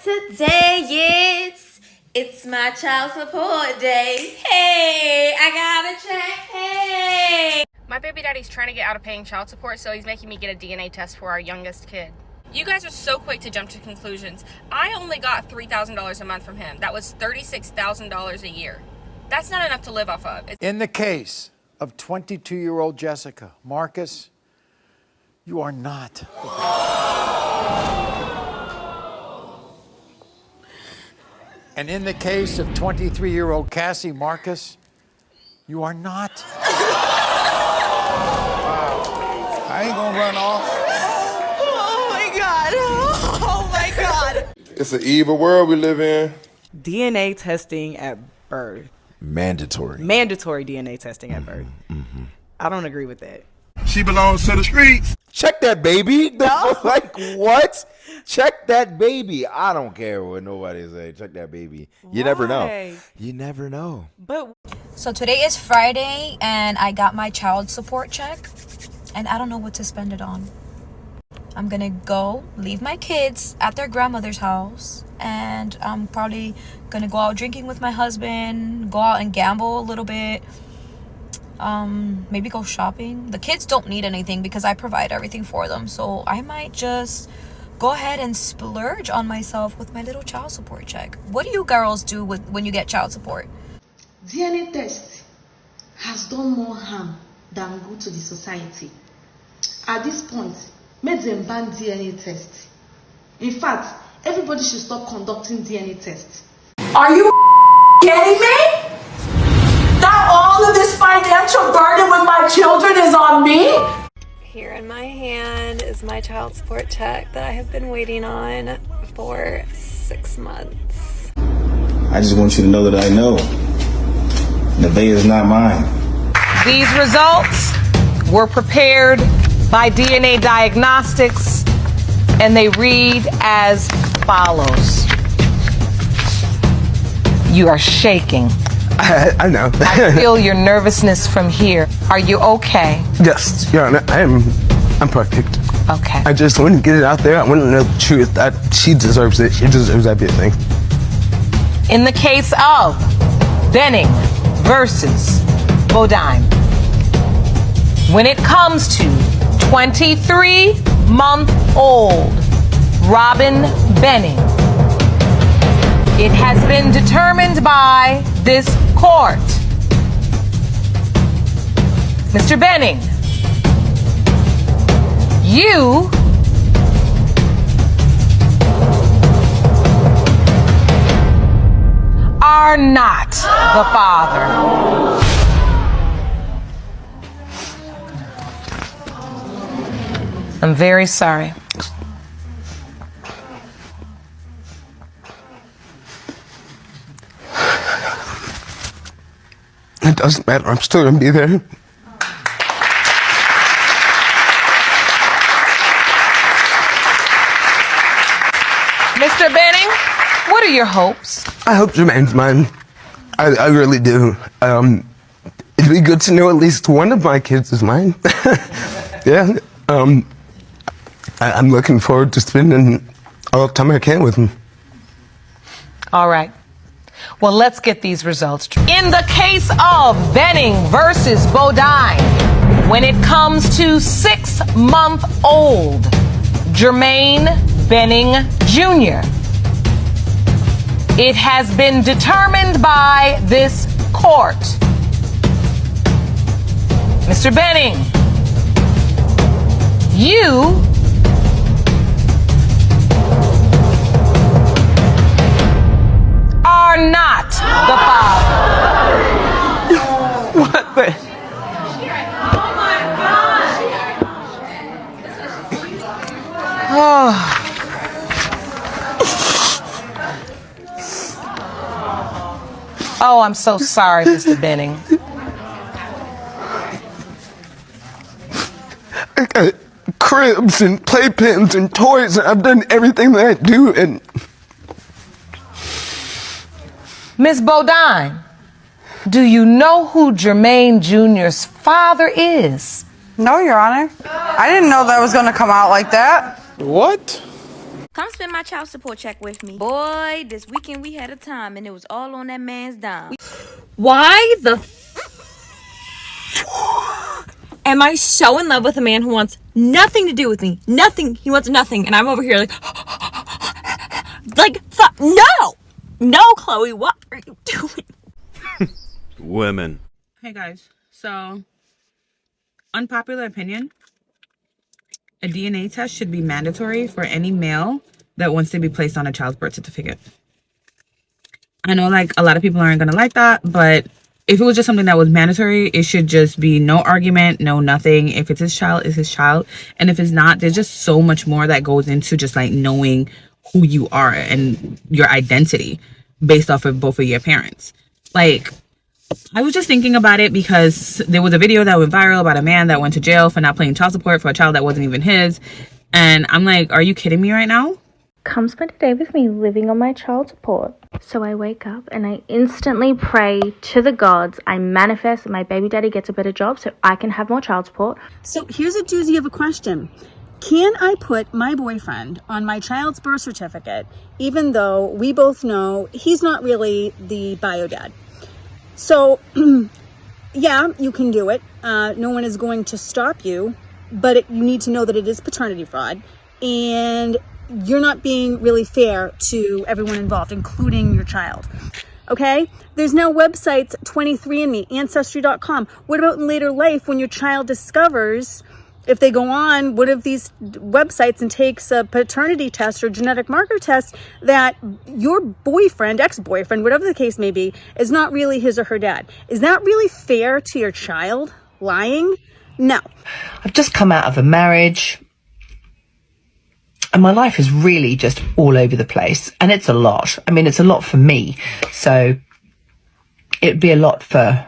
today? It's my child support day. Hey, I got a check. Hey. My baby daddy's trying to get out of paying child support, so he's making me get a DNA test for our youngest kid. You guys are so quick to jump to conclusions. I only got $3,000 a month from him. That was $36,000 a year. That's not enough to live off of. In the case of 22-year-old Jessica, Marcus, you are not. And in the case of 23-year-old Cassie, Marcus, you are not. I ain't gonna run off. Oh my God. Oh my God. It's an evil world we live in. DNA testing at birth. Mandatory. Mandatory DNA testing at birth. I don't agree with that. She belongs to the streets. Check that baby. Like, what? Check that baby. I don't care what nobody say. Check that baby. You never know. You never know. But So today is Friday and I got my child support check and I don't know what to spend it on. I'm gonna go leave my kids at their grandmother's house and I'm probably gonna go out drinking with my husband, go out and gamble a little bit, maybe go shopping. The kids don't need anything because I provide everything for them, so I might just go ahead and splurge on myself with my little child support check. What do you girls do when you get child support? DNA test has done more harm than good to the society. At this point, make them ban DNA test. In fact, everybody should stop conducting DNA tests. Are you kidding me? That all of this financial burden with my children is on me? Here in my hand is my child support check that I have been waiting on for 6 months. I just want you to know that I know the day is not mine. These results were prepared by DNA Diagnostics, and they read as follows. You are shaking. I know. I feel your nervousness from here. Are you okay? Yes, Your Honor, I'm perfect. Okay. I just want to get it out there. I want to know the truth. That she deserves it. She deserves that big thing. In the case of Benning versus Bodine, when it comes to 23-month-old Robin Benning, it has been determined by this court. Mr. Benning, you are not the father. I'm very sorry. It doesn't matter. I'm still going to be there. Mr. Benning, what are your hopes? I hope Jermaine's mine. I really do. It'd be good to know at least one of my kids is mine. Yeah. I'm looking forward to spending all the time I can with him. All right. Well, let's get these results. In the case of Benning versus Bodine, when it comes to 6-month-old Jermaine Benning Jr., it has been determined by this court. Mr. Benning, you are not the father. What the? Oh my God. Oh, I'm so sorry, Mr. Benning. I got cribs and playpens and toys, and I've done everything that I do, and... Miss Bodine, do you know who Jermaine Jr.'s father is? No, Your Honor. I didn't know that was going to come out like that. What? Come spend my child support check with me. Boy, this weekend we had a time and it was all on that man's dime. Why the am I so in love with a man who wants nothing to do with me? Nothing. He wants nothing. And I'm over here like, no! No, Chloe, what are you doing? Women. Hey guys, so unpopular opinion, a DNA test should be mandatory for any male that wants to be placed on a child's birth certificate. I know like a lot of people aren't gonna like that, but if it was just something that was mandatory, it should just be no argument, no nothing. If it's his child, it's his child. And if it's not, there's just so much more that goes into just like knowing who you are and your identity based off of both of your parents. Like, I was just thinking about it because there was a video that went viral about a man that went to jail for not paying child support for a child that wasn't even his. And I'm like, are you kidding me right now? Come spend a day with me living on my child support. So I wake up and I instantly pray to the gods. I manifest that my baby daddy gets a better job so I can have more child support. So here's a doozy of a question. Can I put my boyfriend on my child's birth certificate even though we both know he's not really the bio dad? So, yeah, you can do it. No one is going to stop you, but you need to know that it is paternity fraud, and you're not being really fair to everyone involved, including your child. Okay? There's now websites, 23andMe, Ancestry.com. What about in later life when your child discovers, if they go on one of these websites and takes a paternity test or genetic marker test, that your boyfriend, ex-boyfriend, whatever the case may be, is not really his or her dad? Is that really fair to your child? Lying? No. I've just come out of a marriage and my life is really just all over the place, and it's a lot. I mean, it's a lot for me, so it'd be a lot for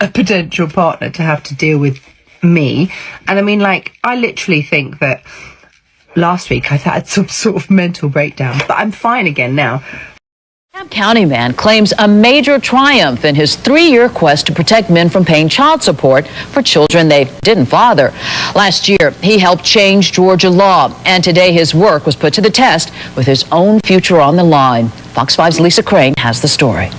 a potential partner to have to deal with me. And I mean, like, I literally think that last week I've had some sort of mental breakdown, but I'm fine again now. DeKalb County man claims a major triumph in his 3-year quest to protect men from paying child support for children they didn't father. Last year, he helped change Georgia law, and today his work was put to the test with his own future on the line. Fox 5's Lisa Crane has the story.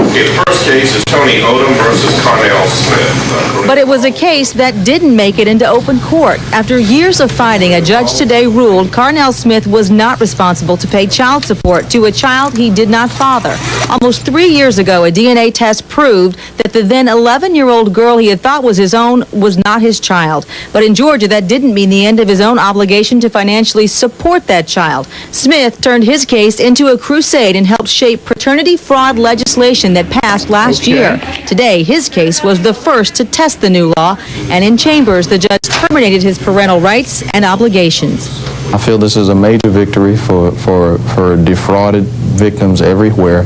The first case is Tony Odom versus Carnell Smith. But it was a case that didn't make it into open court. After years of fighting, a judge today ruled Carnell Smith was not responsible to pay child support to a child he did not father. Almost 3 years ago, a DNA test proved that the then 11-year-old girl he had thought was his own was not his child. But in Georgia, that didn't mean the end of his own obligation to financially support that child. Smith turned his case into a crusade and helped shape paternity fraud legislation that passed last year. Today, his case was the first to test the new law, and in chambers, the judge terminated his parental rights and obligations. I feel this is a major victory for defrauded victims everywhere.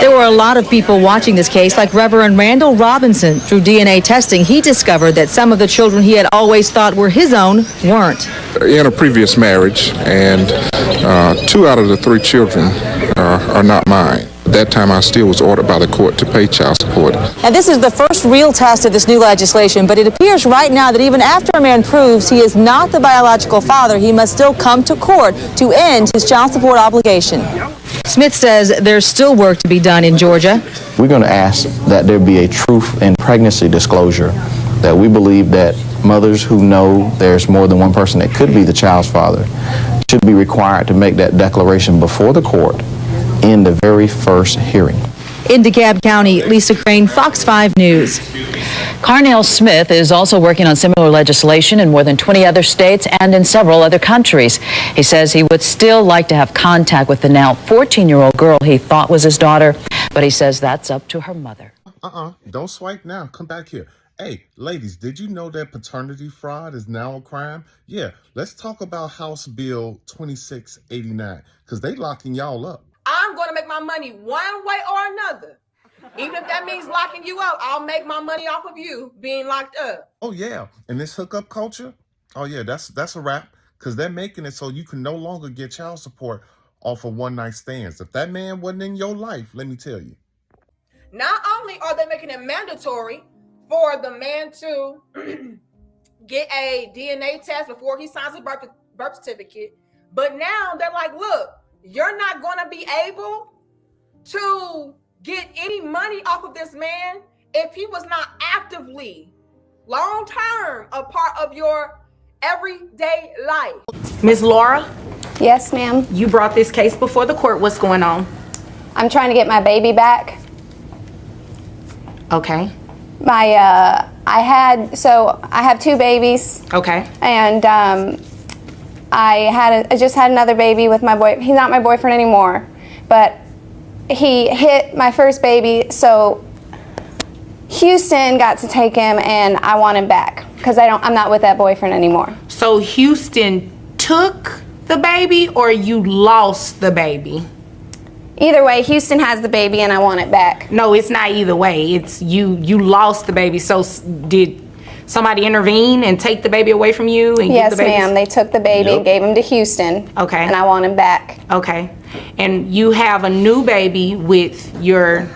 There were a lot of people watching this case, like Reverend Randall Robinson. Through DNA testing, he discovered that some of the children he had always thought were his own weren't. In a previous marriage, and 2 out of the 3 children are not mine. At that time, I still was ordered by the court to pay child support. And this is the first real test of this new legislation, but it appears right now that even after a man proves he is not the biological father, he must still come to court to end his child support obligation. Smith says there's still work to be done in Georgia. We're going to ask that there be a truth in pregnancy disclosure, that we believe that mothers who know there's more than one person that could be the child's father should be required to make that declaration before the court in the very first hearing. In DeKalb County, Lisa Crane, Fox 5 News. Carnell Smith is also working on similar legislation in more than 20 other states and in several other countries. He says he would still like to have contact with the now 14-year-old girl he thought was his daughter, but he says that's up to her mother. Don't swipe now. Come back here. Hey, ladies, did you know that paternity fraud is now a crime? Yeah, let's talk about House Bill 2689, because they locking y'all up. I'm going to make my money one way or another. Even if that means locking you up, I'll make my money off of you being locked up. Oh, yeah. And this hookup culture? Oh, yeah, that's a wrap, because they're making it so you can no longer get child support off of one-night stands. If that man wasn't in your life, let me tell you. Not only are they making it mandatory for the man to get a DNA test before he signs a birth certificate, But now they're like, look, you're not going to be able to get any money off of this man if he was not actively, long-term, a part of your everyday life. Ms. Laura? Yes, ma'am. You brought this case before the court. What's going on? I'm trying to get my baby back. Okay. I have 2 babies. Okay. And I just had another baby with my boy. He's not my boyfriend anymore, but he hit my first baby, so Houston got to take him, and I want him back because I'm not with that boyfriend anymore. So Houston took the baby, or you lost the baby? Either way, Houston has the baby and I want it back. No, it's not either way. It's you lost the baby. So did somebody intervene and take the baby away from you? And yes, ma'am. They took the baby and gave him to Houston. Okay. And I want him back. Okay. And you have a new baby with your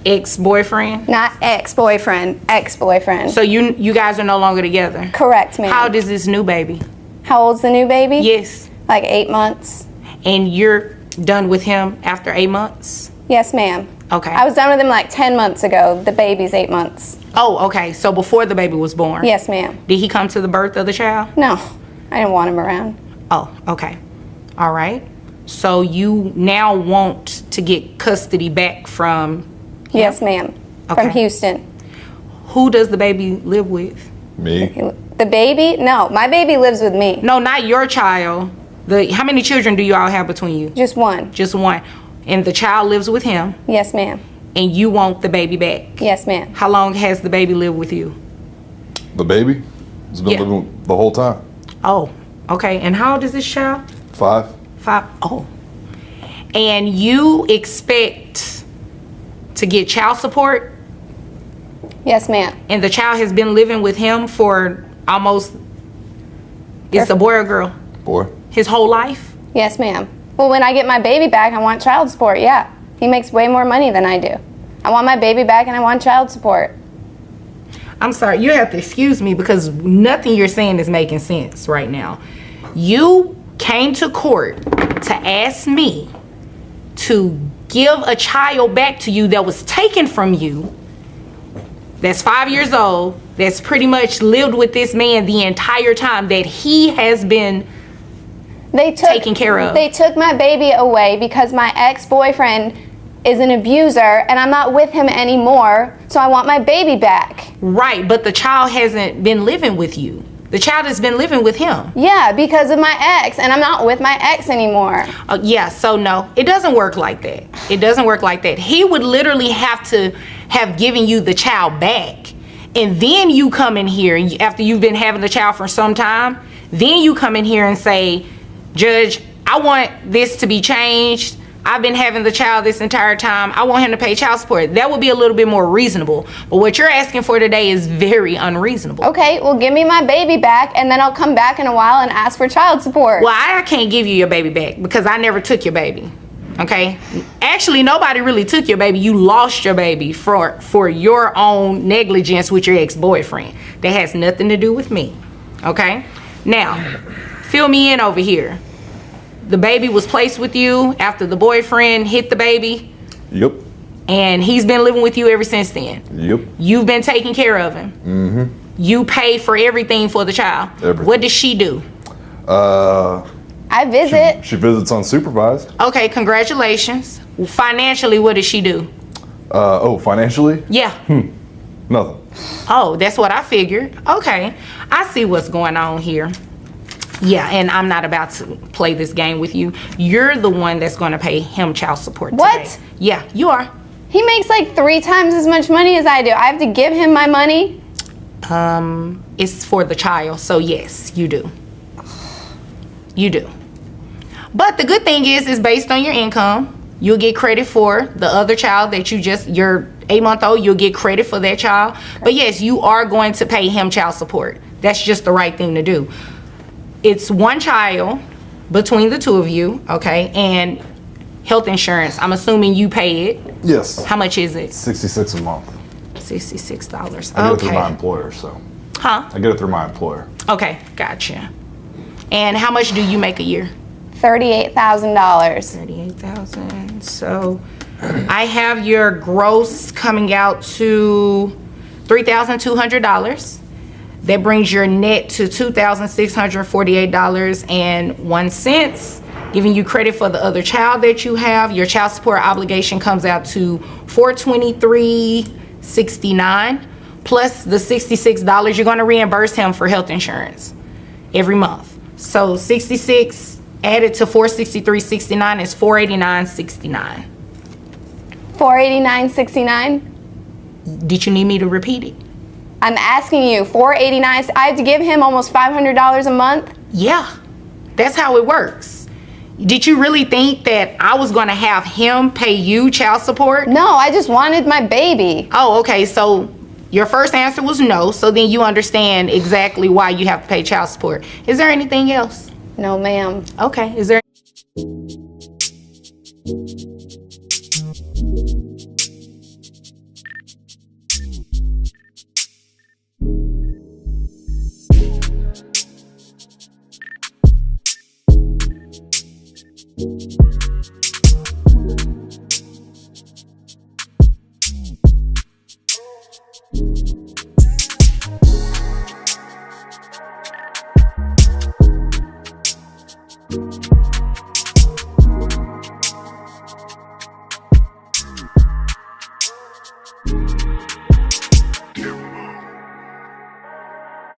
ex-boyfriend? Not ex-boyfriend, ex-boyfriend. So you guys are no longer together? Correct, ma'am. How old is this new baby? How old's the new baby? Yes. Like 8 months. And you're done with him after 8 months? Yes, ma'am. Okay. I was done with him like 10 months ago. The baby's 8 months. Oh, okay. So before the baby was born? Yes, ma'am. Did he come to the birth of the child? No, I didn't want him around. Oh, okay. All right. So you now want to get custody back from him? Yes, ma'am. Okay. From Houston. Who does the baby live with? Me. The baby? No, my baby lives with me. No, not your child. How many children do you all have between you? Just one. Just one. And the child lives with him? Yes, ma'am. And you want the baby back? Yes, ma'am. How long has the baby lived with you? The baby has been living the whole time. Oh, okay. And how old is this child? 5. 5. Oh. And you expect to get child support? Yes, ma'am. And the child has been living with him for almost, it's a boy or girl? Boy. His whole life? Yes, ma'am. Well, when I get my baby back, I want child support, yeah. He makes way more money than I do. I want my baby back and I want child support. I'm sorry, you have to excuse me because nothing you're saying is making sense right now. You came to court to ask me to give a child back to you that was taken from you, that's 5 years old, that's pretty much lived with this man the entire time that he has been taken care of. They took my baby away because my ex-boyfriend is an abuser and I'm not with him anymore, so I want my baby back. Right, but the child hasn't been living with you. The child has been living with him. Yeah, because of my ex, and I'm not with my ex anymore. Yeah, so no, it doesn't work like that. It doesn't work like that. He would literally have to have given you the child back. And then you come in here, after you've been having the child for some time, then you come in here and say, Judge, I want this to be changed. I've been having the child this entire time. I want him to pay child support. That would be a little bit more reasonable. But what you're asking for today is very unreasonable. Okay, well, give me my baby back, and then I'll come back in a while and ask for child support. Well, I can't give you your baby back because I never took your baby. Okay? Actually, nobody really took your baby. You lost your baby for your own negligence with your ex-boyfriend. That has nothing to do with me. Okay? Now, fill me in over here. The baby was placed with you after the boyfriend hit the baby? Yep. And he's been living with you ever since then? Yep. You've been taking care of him? Mm-hmm. You pay for everything for the child? Everything. What does she do? I visit. She visits unsupervised. Okay, congratulations. Financially, what does she do? Financially? Yeah. Nothing. Oh, that's what I figured. Okay, I see what's going on here. Yeah, and I'm not about to play this game with you. You're the one that's going to pay him child support today. What? Yeah, you are. He makes like 3 times as much money as I do. I have to give him my money? It's for the child, so yes, you do. You do. But the good thing is based on your income. You'll get credit for the other child that your 8-month-old, you'll get credit for that child. But yes, you are going to pay him child support. That's just the right thing to do. It's one child between the two of you, okay? And health insurance, I'm assuming you pay it. Yes. How much is it? $66 a month. $66. I get it through my employer, so. Huh? I get it through my employer. Okay, gotcha. And how much do you make a year? $38,000. $38,000. So I have your gross coming out to $3,200. That brings your net to $2,648.01. Giving you credit for the other child that you have, your child support obligation comes out to $423.69 plus the $66 you're going to reimburse him for health insurance every month. So 66 added to $463.69 is $489.69. $489.69? Did you need me to repeat it? I'm asking you, $489. I have to give him almost $500 a month? Yeah, that's how it works. Did you really think that I was going to have him pay you child support? No, I just wanted my baby. Oh, okay. So your first answer was no. So then you understand exactly why you have to pay child support. Is there anything else? No, ma'am. Okay. Is there...